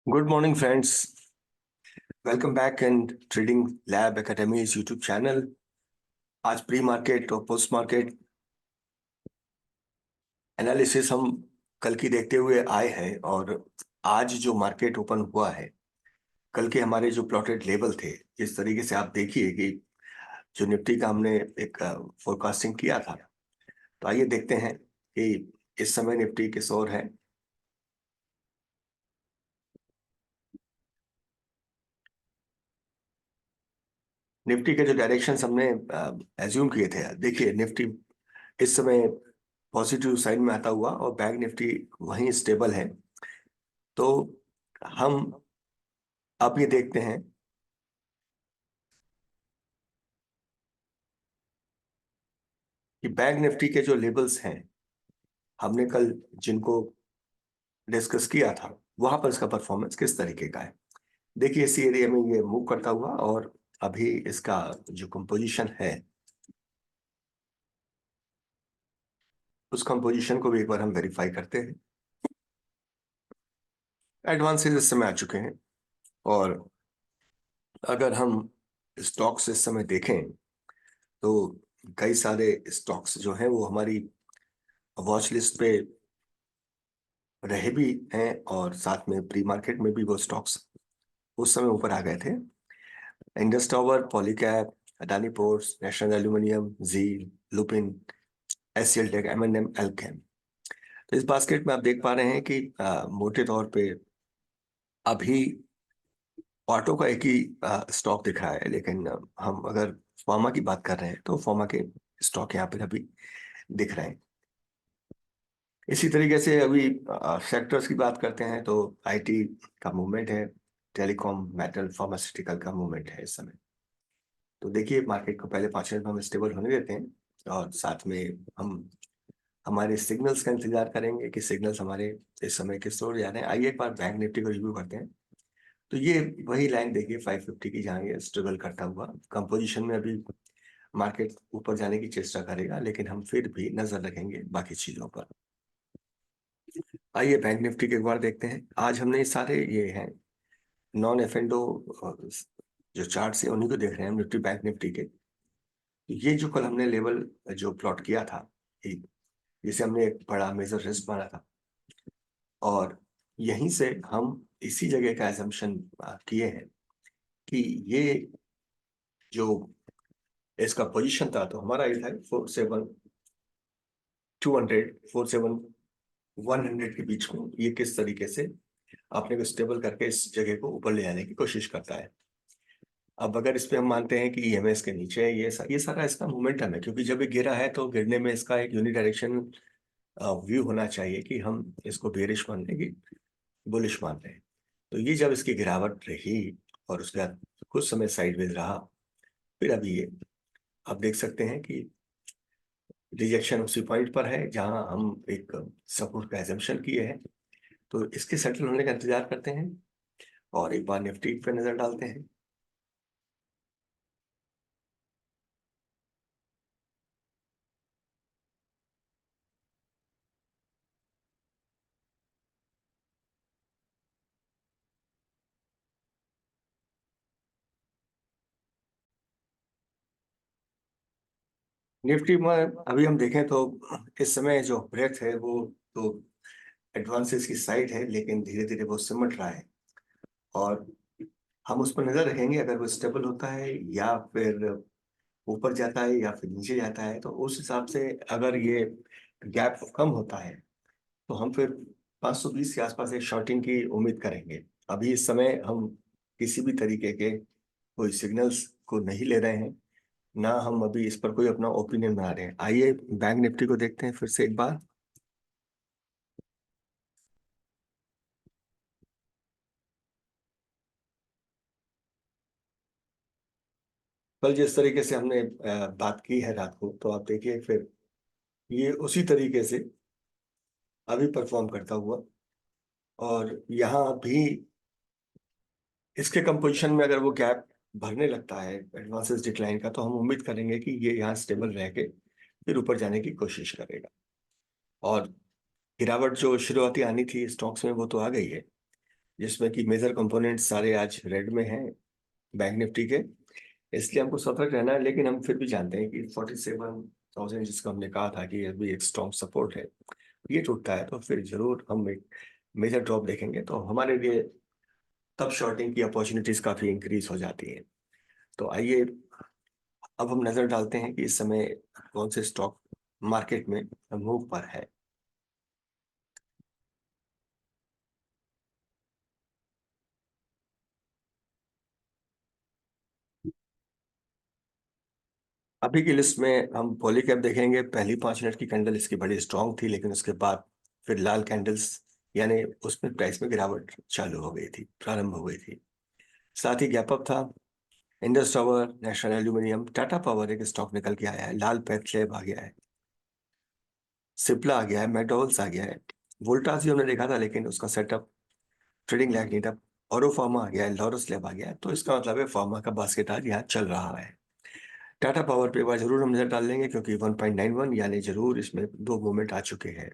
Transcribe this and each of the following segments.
Good morning, friends. Welcome back and Trading Lab Academy's YouTube channel. आज pre market और post market analysis हम कल की देखते हुए आए हैं और आज जो मार्केट ओपन हुआ है, कल के हमारे जो प्लॉटेड लेवल थे, इस तरीके से आप देखिए कि जो निफ्टी का हमने एक फोरकास्टिंग किया था। तो आइए देखते हैं कि इस समय निफ्टी किस ओर है। निफ्टी के जो डायरेक्शंस हमने एज्यूम किए थे, देखिए निफ्टी इस समय पॉजिटिव साइड में आता हुआ और बैंक निफ्टी वहीं स्टेबल है। तो हम अब ये देखते हैं कि बैंक निफ्टी के जो लेवल्स हैं, हमने कल जिनको डिस्कस किया था, वहां पर इसका परफॉर्मेंस किस तरीके का है। देखिए इसी एरिया में ये मूव करता हुआ और अभी इसका जो कंपोजिशन है, उस कंपोजिशन को भी एक बार हम वेरीफाई करते हैं। एडवांसेस इस समय आ चुके हैं और अगर हम स्टॉक्स इस समय देखें तो कई सारे स्टॉक्स जो हैं वो हमारी वॉच लिस्ट पे रहे भी हैं और साथ में प्री मार्केट में भी वो स्टॉक्स उस समय ऊपर आ गए थे। Indus Tower, Polycab, Adani Ports, National Aluminium, Zeel, Lupin, SCL Tech, M&M, Alkem. तो इस बास्केट में आप देख पा रहे हैं कि मोटे तौर पे अभी ऑटो का एक ही स्टॉक दिख रहा है, लेकिन हम अगर फार्मा की बात कर रहे हैं तो फार्मा के स्टॉक यहाँ पर अभी दिख रहे हैं। इसी तरीके से अभी सेक्टर्स की बात करते हैं तो आईटी का मूवमेंट है, टेलीकॉम, मेटल, फार्मास्यूटिकल का मूवमेंट है इस समय। तो देखिए मार्केट को पहले 5 मिनट में हम स्टेबल होने देते हैं और साथ में हम हमारे सिग्नल्स का इंतजार करेंगे कि सिग्नल्स हमारे इस समय किस ओर जा रहे हैं। आइए एक बार बैंक निफ्टी को रिव्यू करते हैं। तो ये वही लाइन देखिए 550 की, जहाँ ये स्ट्रगल करता हुआ कंपोजिशन में अभी मार्केट ऊपर जाने की चेष्टा करेगा, लेकिन हम फिर भी नजर रखेंगे बाकी चीजों पर। आइए बैंक निफ्टी के एक बार देखते हैं। आज हमने सारे ये हैं नॉन एफ एंडो जो चार्ट है उन्हीं को देख रहे हैं हम, निफ्टी बैंक निफ्टी के। ये जो कल हमने लेवल जो प्लॉट किया था, जिसे हमने एक बड़ा मेजर रिस्क माना था, और यहीं से हम इसी जगह का एजम्पशन किए हैं कि ये जो इसका पोजीशन था, तो हमारा ये था 47,200 47,100 के बीच में ये किस तरीके से अपने को स्टेबल करके इस जगह को ऊपर ले जाने की कोशिश करता है। अब अगर इस पे हम मानते हैं कि ईएमएस के नीचे है, ये सारा इसका मोमेंटम है, क्योंकि जब ये गिरा है तो गिरने में इसका एक यूनिडायरेक्शन व्यू होना चाहिए कि हम इसको बेरिश मान लें कि बुलिश मान लें। तो ये जब इसकी गिरावट रही और उसके बाद कुछ समय साइडवेज रहा, फिर अभी ये आप देख सकते हैं कि रिजेक्शन उसी पॉइंट पर है जहां हम एक सपोर्ट का एजम्पशन किए हैं। तो इसके सेटल होने का इंतजार करते हैं और एक बार निफ्टी पे नजर डालते हैं। निफ्टी में अभी हम देखें तो इस समय जो ब्रेथ है वो तो एडवांसेस की साइड है, लेकिन धीरे धीरे वो सिमट रहा है और हम उस पर नजर रखेंगे। अगर वो स्टेबल होता है या फिर ऊपर जाता है या फिर नीचे जाता है, तो उस हिसाब से अगर ये गैप कम होता है तो हम फिर 520 के आसपास एक शॉर्टिंग की उम्मीद करेंगे। अभी इस समय हम किसी भी तरीके के कोई सिग्नल्स को नहीं ले रहे हैं, ना हम अभी इस पर कोई अपना ओपिनियन बना रहे हैं। आइए बैंक निफ्टी को देखते हैं फिर से एक बार। कल जिस तरीके से हमने बात की है रात को, तो आप देखिए फिर ये उसी तरीके से अभी परफॉर्म करता हुआ, और यहाँ भी इसके कंपोजिशन में अगर वो गैप भरने लगता है एडवांसेस डिक्लाइन का, तो हम उम्मीद करेंगे कि ये यहाँ स्टेबल रह के फिर ऊपर जाने की कोशिश करेगा। और गिरावट जो शुरुआती आनी थी स्टॉक्स में वो तो आ गई है, जिसमें कि मेजर कंपोनेंट सारे आज रेड में हैं बैंक निफ्टी के, इसलिए हमको सतर्क रहना है। लेकिन हम फिर भी जानते हैं कि 47,000 जिसका हमने कहा था कि अभी एक स्ट्रॉन्ग सपोर्ट है, ये टूटता है तो फिर जरूर हम एक मेजर ड्रॉप देखेंगे, तो हमारे लिए तब शॉर्टिंग की अपॉर्चुनिटीज काफी इंक्रीज हो जाती हैं। तो आइए अब हम नजर डालते हैं कि इस समय कौन से स्टॉक मार्केट में मूव पर है। अभी की लिस्ट में हम पॉलीकैब देखेंगे। पहली 5 मिनट की कैंडल इसकी बड़ी स्ट्रांग थी, लेकिन उसके बाद फिर लाल कैंडल्स, यानी उसमें प्राइस में गिरावट चालू हो गई थी, प्रारंभ हो गई थी। साथ ही गैप अप था। Indus tower, national aluminium, Tata power एक स्टॉक निकल के आया है, लाल पैथलैब आ गया है, सिप्ला आ गया है, मैकडॉवेल्स आ गया है। वोल्टास भी हमने देखा था लेकिन उसका सेटअप ट्रेडिंग लायक नहीं था। औरो फार्मा आ गया है, लॉरस लैब आ गया है। तो इसका मतलब है फार्मा का बास्केट आज यहाँ चल रहा है। टाटा पावर पे एक बार जरूर हम नजर डाल लेंगे, क्योंकि 1.91 यानी जरूर इसमें दो मूवमेंट आ चुके हैं।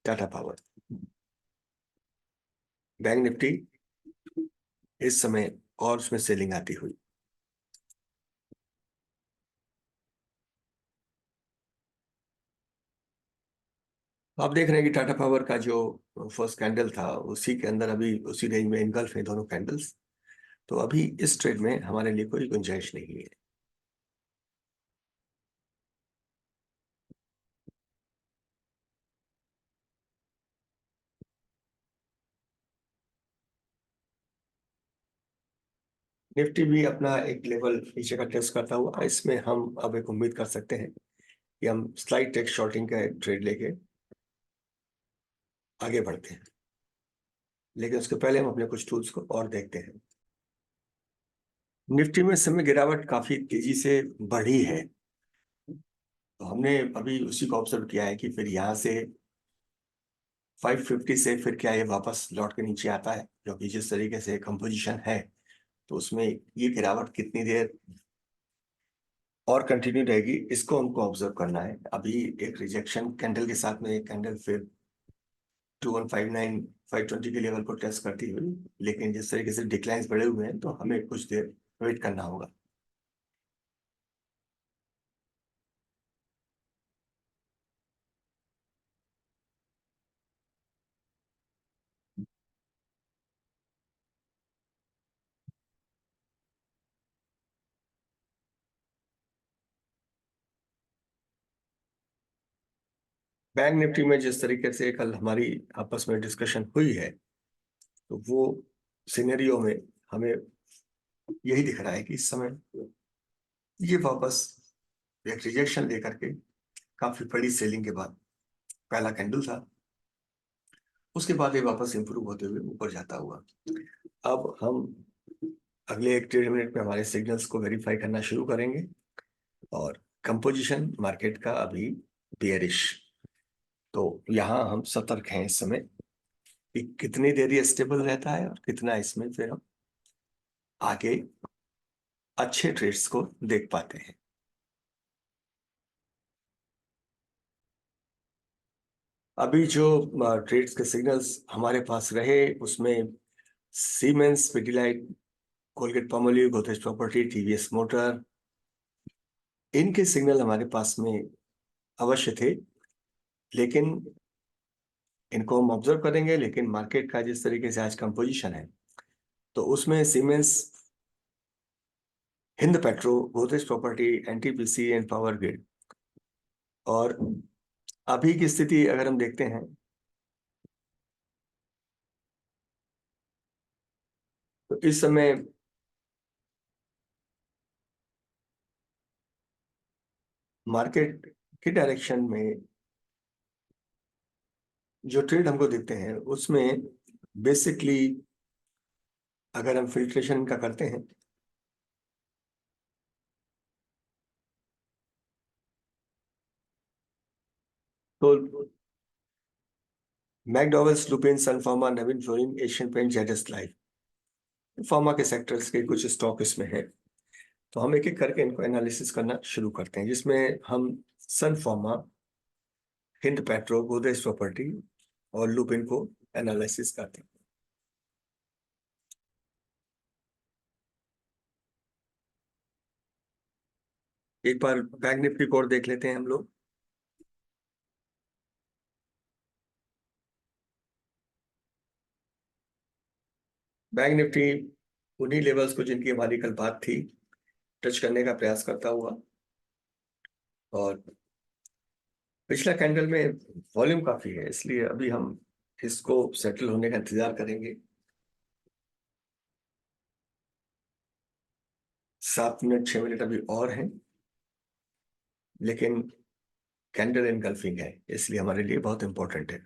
टाटा पावर, बैंक निफ्टी इस समय और उसमें सेलिंग आती हुई। आप देख रहे हैं कि टाटा पावर का जो फर्स्ट कैंडल था उसी के अंदर अभी उसी रेंज में इनगल्फ है दोनों कैंडल्स। तो अभी इस ट्रेड में हमारे लिए कोई गुंजाइश नहीं है। निफ्टी भी अपना एक लेवल नीचे का टेस्ट करता हुआ, इसमें हम अब एक उम्मीद कर सकते हैं कि हम स्लाइड टेक शॉर्टिंग का एक ट्रेड लेके आगे बढ़ते हैं। लेकिन उसके पहले हम अपने कुछ टूल्स को और देखते हैं। निफ्टी में इस समय गिरावट काफी तेजी से बढ़ी है। तो हमने अभी उसी को ऑब्जर्व किया है कि फिर यहाँ से 550 से फिर क्या ये वापस लौट के नीचे आता है, क्योंकि जिस तरीके से कंपोजिशन है तो उसमें ये गिरावट कितनी देर और कंटिन्यू रहेगी, इसको हमको ऑब्जर्व करना है। अभी एक रिजेक्शन कैंडल के साथ में एक कैंडल फिर 2159 520 के लेवल को टेस्ट करती हुई, लेकिन जिस तरीके से डिक्लाइंस बढ़े हुए हैं तो हमें कुछ देर वेट करना होगा। बैंक निफ्टी में जिस तरीके से कल हमारी आपस में डिस्कशन हुई है, तो वो सिनेरियो में हमें यही दिख रहा है कि इस समय ये वापस एक रिजेक्शन लेकर के काफी बड़ी सेलिंग के बाद पहला कैंडल था, उसके बाद ये वापस इंप्रूव होते हुए ऊपर जाता हुआ। अब हम अगले एक 1.5 मिनट में हमारे सिग्नल्स को वेरीफाई करना शुरू करेंगे। और कंपोजिशन मार्केट का अभी बेयरिश, तो यहाँ हम सतर्क हैं इस समय कि कितनी देर ये स्टेबल रहता है और कितना इसमें फिर हम आगे अच्छे ट्रेड्स को देख पाते हैं। अभी जो ट्रेड्स के सिग्नल्स हमारे पास रहे उसमें siemens, Pidilite, Colgate Palmolive, Godrej property, TVS motor, इनके सिग्नल हमारे पास में अवश्य थे। लेकिन इनको हम ऑब्जर्व करेंगे। लेकिन मार्केट का जिस तरीके से आज कंपोजिशन है, तो उसमें siemens, Hind Petro, Godrej property, NTPC and power grid, और अभी की स्थिति अगर हम देखते हैं तो इस समय मार्केट के डायरेक्शन में जो ट्रेड हमको देखते हैं उसमें बेसिकली अगर हम फिल्ट्रेशन का करते हैं तो McDowell's, Lupin, Sun Pharma, Navin Fluorine, Asian Paint, Zydus Life, pharma के सेक्टर्स के कुछ स्टॉक इसमें है। तो हम एक एक करके इनको एनालिसिस करना शुरू करते हैं, जिसमें हम Sun Pharma, Hind Petro, Godrej Property और लुपिन को एनालिसिस करते हैं। एक बार बैंक निफ्टी कोड देख लेते हैं हम लोग। बैंक निफ्टी उन्हीं लेवल्स को जिनकी हमारी कल बात थी टच करने का प्रयास करता हुआ, और पिछला कैंडल में वॉल्यूम काफी है, इसलिए अभी हम इसको सेटल होने का इंतजार करेंगे। 7 मिनट 6 मिनट अभी और हैं, लेकिन कैंडल एनगल्फिंग है, इसलिए हमारे लिए बहुत इंपॉर्टेंट है।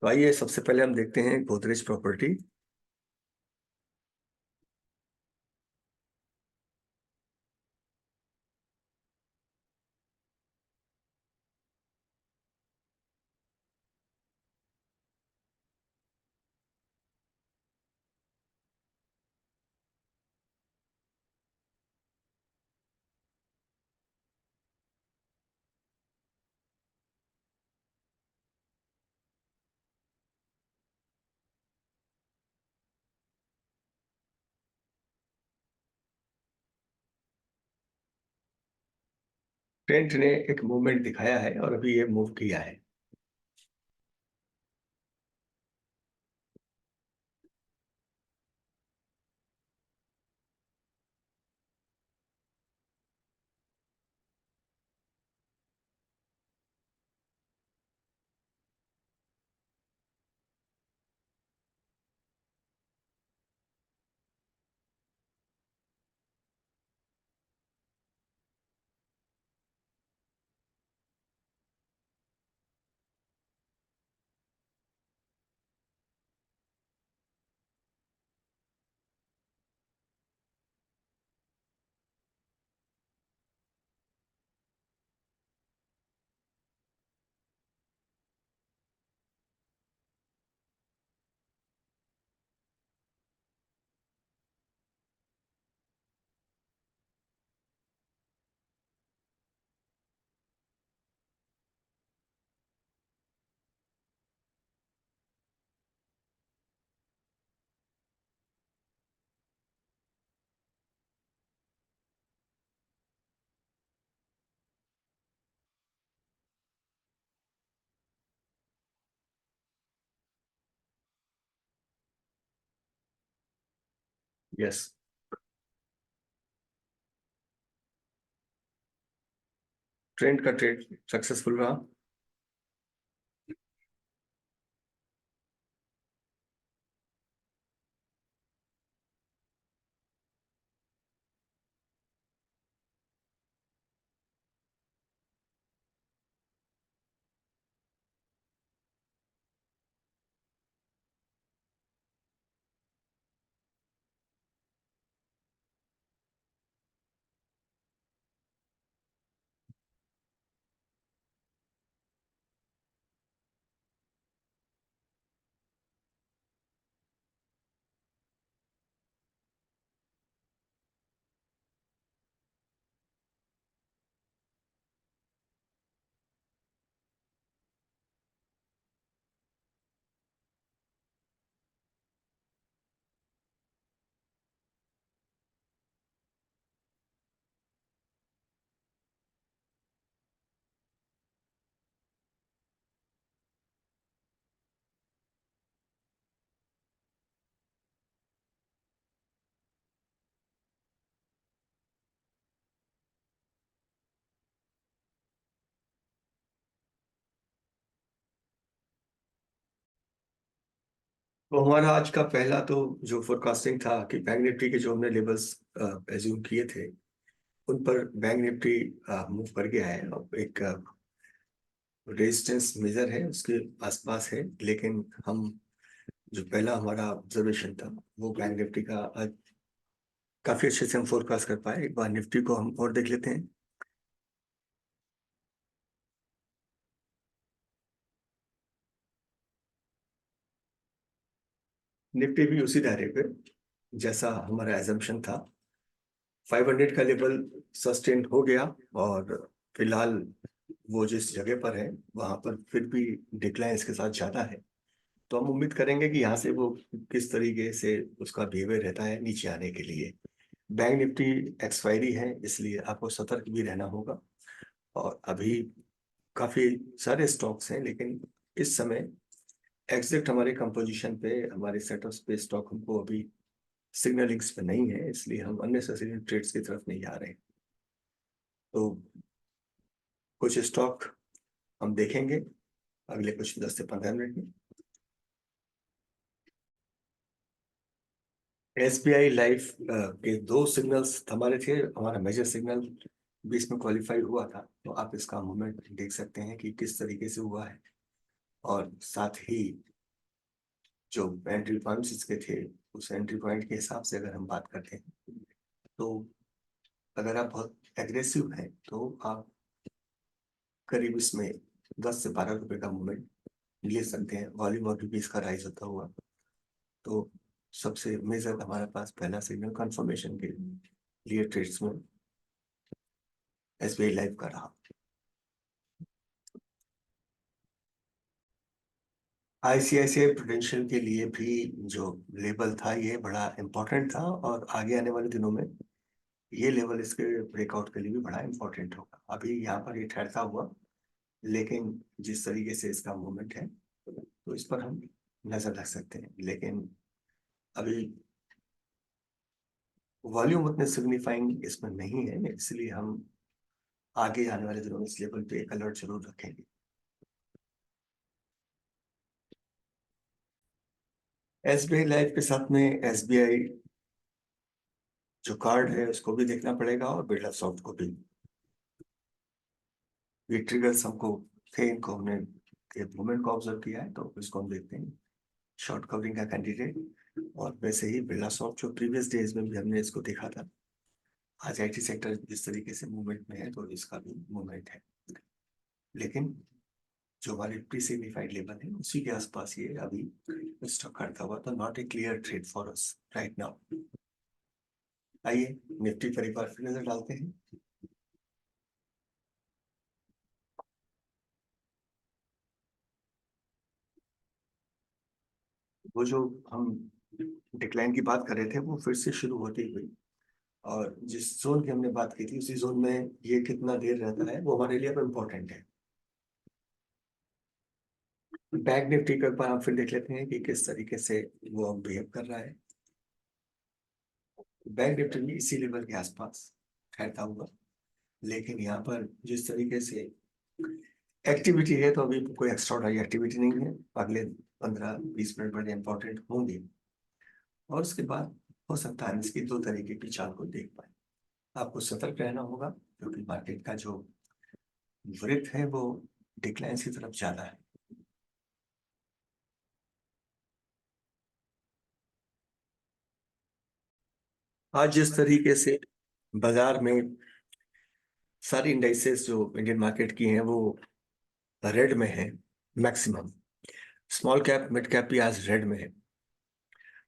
तो आइए सबसे पहले हम देखते हैं गोदरेज प्रॉपर्टी। ट्रेंड ने एक मूवमेंट दिखाया है और अभी ये मूव किया है। यस, ट्रेंड का ट्रेड सक्सेसफुल रहा। तो हमारा आज का पहला तो जो फोरकास्टिंग था कि बैंक निफ्टी के जो हमने लेवल्स एज्यूम किए थे उन पर बैंक निफ्टी मूव कर गया है। अब एक रेजिस्टेंस मेजर है उसके आसपास है, लेकिन हम जो पहला हमारा ऑब्जर्वेशन था वो बैंक निफ्टी का आज काफी अच्छे से हम फोरकास्ट कर पाए। एक बार निफ्टी को हम और देख लेते हैं। निफ्टी भी उसी दायरे पे जैसा हमारा एजम्पशन था, 500 का लेवल सस्टेन हो गया, और फिलहाल वो जिस जगह पर है वहां पर फिर भी डिक्लाइन इसके साथ ज्यादा है। तो हम उम्मीद करेंगे कि यहाँ से वो किस तरीके से उसका बिहेवियर रहता है नीचे आने के लिए। बैंक निफ्टी एक्सपायरी है, इसलिए आपको सतर्क भी रहना होगा। और अभी काफी सारे स्टॉक्स हैं, लेकिन इस समय एग्जैक्ट हमारे कंपोजिशन पे, हमारे सेटअप्स पे स्टॉक हमको अभी सिग्नलिंग्स पे नहीं है, इसलिए हम अननेसेसरी ट्रेड्स की तरफ नहीं जा रहे हैं। तो कुछ स्टॉक हम देखेंगे अगले कुछ 10 से 15 मिनट में। एसबीआई लाइफ के दो सिग्नल्स हमारे थे, हमारा मेजर सिग्नल भी इसमें क्वालिफाई हुआ था, तो आप इसका मूवमेंट देख सकते हैं कि किस तरीके से हुआ है। और साथ ही जो एंट्री पॉइंट्स इसके थे, उस एंट्री पॉइंट के हिसाब से अगर हम बात करते हैं, तो अगर आप बहुत एग्रेसिव हैं तो आप करीब इसमें 10 से 12 रुपए का मूवमेंट ले सकते हैं, वॉल्यूम और भी इसका राइज होता हुआ। तो सबसे मेजर हमारे पास पहला सिग्नल कंफर्मेशन के लिए ट्रेड्स में एसबीआई लाइफ का रहा। आईसीआईसीआई प्रुडेंशियल के लिए भी जो लेवल था ये बड़ा इंपॉर्टेंट था, और आगे आने वाले दिनों में ये लेवल इसके ब्रेकआउट के लिए भी बड़ा इंपॉर्टेंट होगा। अभी यहाँ पर ये ठहरता हुआ, लेकिन जिस तरीके से इसका मूवमेंट है तो इस पर हम नजर रख सकते हैं। लेकिन अभी वॉल्यूम उतने सिग्निफाइंग इसमें नहीं है, इसलिए हम आगे आने वाले दिनों में इस लेवल पे एक अलर्ट जरूर रखेंगे। एसबीआई लाइफ के साथ में एसबीआई जो कार्ड है उसको भी देखना पड़ेगा, और बिरला सॉफ्ट को भी। ये ट्रिगर्स हमको थे, इनको हमने मूवमेंट को ऑब्जर्व किया है, तो इसको हम देखते हैं शॉर्ट कवरिंग का कैंडिडेट। और वैसे ही बिरला सॉफ्ट जो प्रीवियस डेज में भी हमने इसको देखा था, आज आईटी सेक्टर जिस तरीके से मूवमेंट में है तो इसका भी मूवमेंट है। लेकिन जो हमारे प्री सिग्निफाइड लेवल है उसी के आसपास ये अभी स्टॉक करता हुआ, तो not a clear trade for us right now. आइए निफ्टी पर एक बार फिर नजर डालते हैं। वो जो हम डिक्लाइन की बात कर रहे थे वो फिर से शुरू होती हुई, और जिस जोन की हमने बात की थी उसी जोन में ये कितना देर रहता है वो हमारे लिए अब इम्पोर्टेंट है। बैंक निफ्टी का एक बार हम फिर देख लेते हैं कि किस तरीके से वो बिहेव कर रहा है। बैंक निफ्टी भी इसी लेवल के आसपास ठहरता हुआ, लेकिन यहाँ पर जिस तरीके से एक्टिविटी है, तो अभी कोई एक्स्ट्राऑर्डिनरी एक्टिविटी नहीं है। अगले 15-20 मिनट बड़े इंपॉर्टेंट होंगे, और उसके बाद हो सकता है इसकी दो तरीके की चाल को देख पाए। आपको सतर्क रहना होगा, क्योंकि मार्केट का जो वृत्त है वो डिक्लाइन की तरफ ज्यादा है। आज जिस तरीके से बाजार में सारी इंडाइसेस जो इंडियन मार्केट की हैं वो रेड में है, maximum small cap mid cap भी आज रेड में है।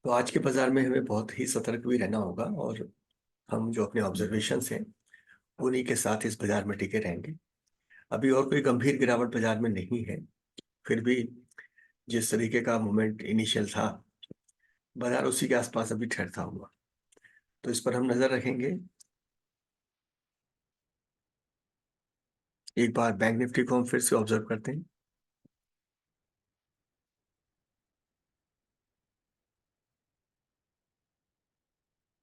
तो आज के बाजार में हमें बहुत ही सतर्क भी रहना होगा, और हम जो अपने ऑब्जर्वेशंस हैं उन्हीं के साथ इस बाजार में टिके रहेंगे। अभी और कोई गंभीर गिरावट बाजार में नहीं है, फिर भी जिस तरीके का मोमेंट इनिशियल था, बाजार उसी के आसपास अभी ठहरता हुआ, तो इस पर हम नजर रखेंगे। एक बार बैंक निफ्टी को हम फिर से ऑब्जर्व करते हैं।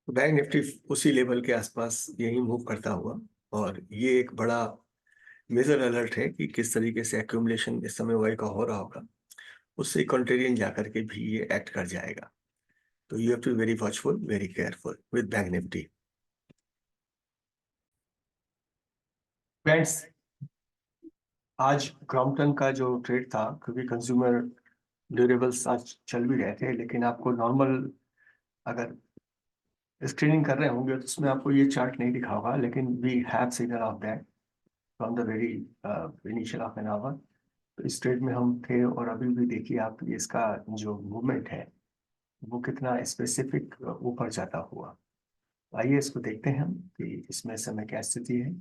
तो बैंक निफ्टी उसी लेवल के आसपास यही मूव करता हुआ, और ये एक बड़ा मेजर अलर्ट है कि किस तरीके से एक्यूमुलेशन इस समय वाई का हो रहा होगा, उससे कॉन्ट्रेरियन जाकर के भी ये एक्ट कर जाएगा। तो you have to very watchful, very careful with bank Nifty. Friends, आज क्रॉम्पटन का जो ट्रेड था, क्योंकि कंज्यूमर ड्यूरेबल्स आज चल भी रहे थे, लेकिन आपको नॉर्मल अगर स्क्रीनिंग कर रहे होंगे तो उसमें आपको ये चार्ट नहीं दिखा होगा, लेकिन we have signal of that from the very initial of an hour. तो इस ट्रेड में हम थे, और अभी भी देखिए आप इसका जो मूवमेंट है वो कितना स्पेसिफिक ऊपर जाता हुआ। आइए इसको देखते हैं हम कि इसमें समय क्या स्थिति है।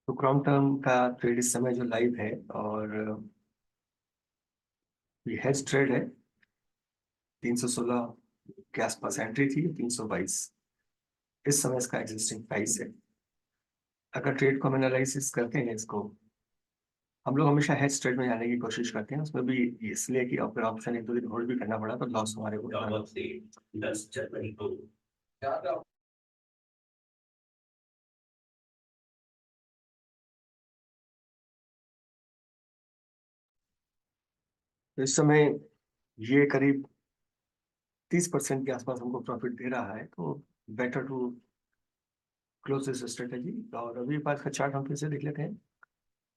तो क्रॉम्पटन का ट्रेड इस समय जो लाइव है, और ये हेज ट्रेड है, 316 के आसपास एंट्री थी, 322 इस समय इसका एग्जिस्टिंग प्राइस है। अगर ट्रेड को हम एनालिसिस करते हैं, इसको हम लोग हमेशा हेज ट्रेड में जाने की कोशिश करते हैं, उसमें भी इसलिए कि अगर ऑप्शन एक दो दिन होल्ड भी करना पड़ा तो लॉस हमारे को तो इस समय ये करीब 30% के आसपास हमको प्रॉफिट दे रहा है, तो better to close this strategy. और अभी बात का चार्ट हम फिर से देख लेते हैं।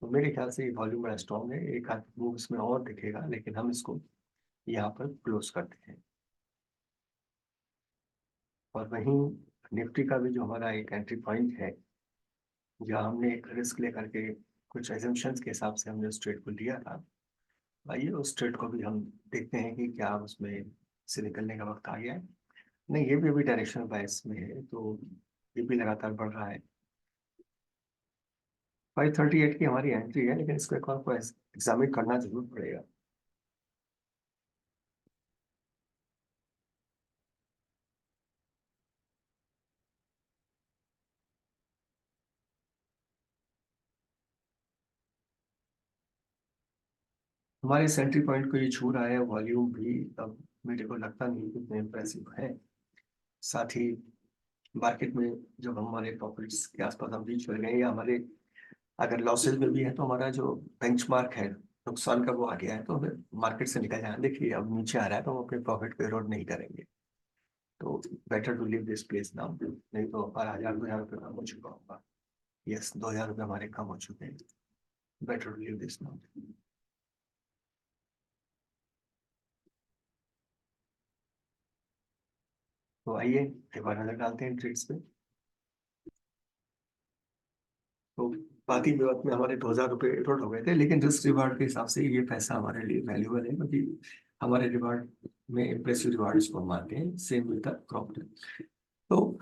तो मेरे ख्याल से ये वॉल्यूम बड़ा स्ट्रॉन्ग है, एक आध मूव इसमें और दिखेगा, लेकिन हम इसको यहाँ पर क्लोज करते हैं। और वहीं निफ्टी का भी जो हमारा एक एंट्री पॉइंट है, जहाँ हमने एक रिस्क लेकर के कुछ एजम्पशंस के हिसाब से हमने उस ट्रेड को लिया था, आइए उस ट्रेड को भी हम देखते हैं कि क्या उसमें से निकलने का वक्त आ गया है। नहीं, ये भी अभी डायरेक्शनल बायस में है, तो ये भी लगातार बढ़ रहा है। 538 की हमारी एंट्री है, लेकिन इसको एक बार एग्जामिन करना जरूर पड़ेगा। हमारे सेंट्री पॉइंट को ये छू रहा है, वॉल्यूम भी अब मेरे को लगता नहीं कि इतने इम्प्रेसिव है। साथ ही मार्केट में जब हमारे प्रॉफिट्स के आसपास हम रीच कर गए, या हमारे अगर लॉसेज में भी है, तो हमारा जो बेंचमार्क है नुकसान का वो आ गया है, तो हमें मार्केट से निकल जाना। देखिए अब नीचे आ रहा है, तो हम अपने प्रॉफिट को इरोड नहीं करेंगे, तो better to leave this place now, नहीं तो हमारा 1000-2000 रुपये कम हो चुका होगा। यस, 2000 रुपये हमारे कम हो चुके हैं। Better to leave this now. तो आइए एक बार नजर डालते हैं ट्रेड्स पे। तो बाकी विभाग में हमारे 2000 रुपये इरोड हो गए थे, लेकिन रिस्क रिवार्ड के हिसाब से ये पैसा हमारे लिए वैल्यूबल है, क्योंकि हमारे रिवार्ड में इम्प्रेसिव रिवार्ड्स को मानते हैं, सेम विद द प्रॉफिट। तो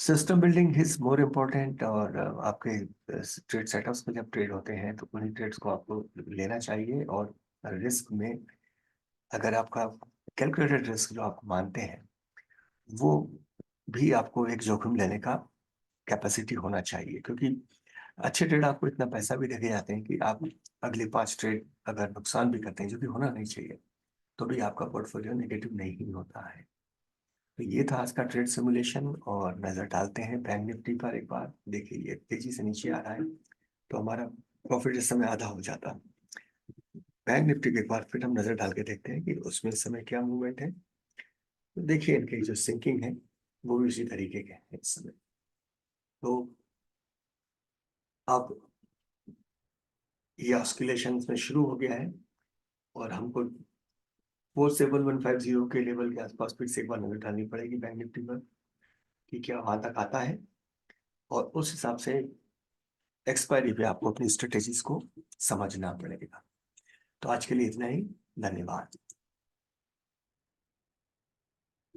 system building is more important. और आपके ट्रेड सेटअप्स में जब ट्रेड होते हैं, तो उन्हीं ट्रेड्स को आपको लेना चाहिए। और रिस्क में अगर आपका कैलकुलेटेड रिस्क जो आप मानते हैं, वो भी आपको एक जोखिम लेने का कैपेसिटी होना चाहिए, क्योंकि अच्छे ट्रेड आपको इतना पैसा भी देके जाते हैं कि आप अगले 5 ट्रेड अगर नुकसान भी करते हैं, जो कि होना नहीं चाहिए, तो भी आपका पोर्टफोलियो नेगेटिव नहीं होता है। तो ये था आज का ट्रेड सिमुलेशन। और नजर डालते हैं बैंक निफ्टी पर एक बार। देखिए ये तेजी से नीचे आ रहा है, तो हमारा प्रॉफिट इस समय आधा हो जाता। बैंक निफ्टी के एक बार फिर हम नजर डाल के देखते हैं कि उसमें इस समय क्या मूवमेंट है। तो देखिए इनकी जो सिंकिंग है वो भी उसी तरीके के है इस समय। तो अब ये ऑस्किलेशन में शुरू हो गया है, और हमको 47150 के लेवल के आसपास फिर से एक बार नजर डालनी पड़ेगी बैंक निफ्टी पर, कि क्या वहां तक आता है। और उस हिसाब से एक्सपायरी पे आपको अपनी स्ट्रेटेजीज को समझना पड़ेगा। तो आज के लिए इतना ही। धन्यवाद।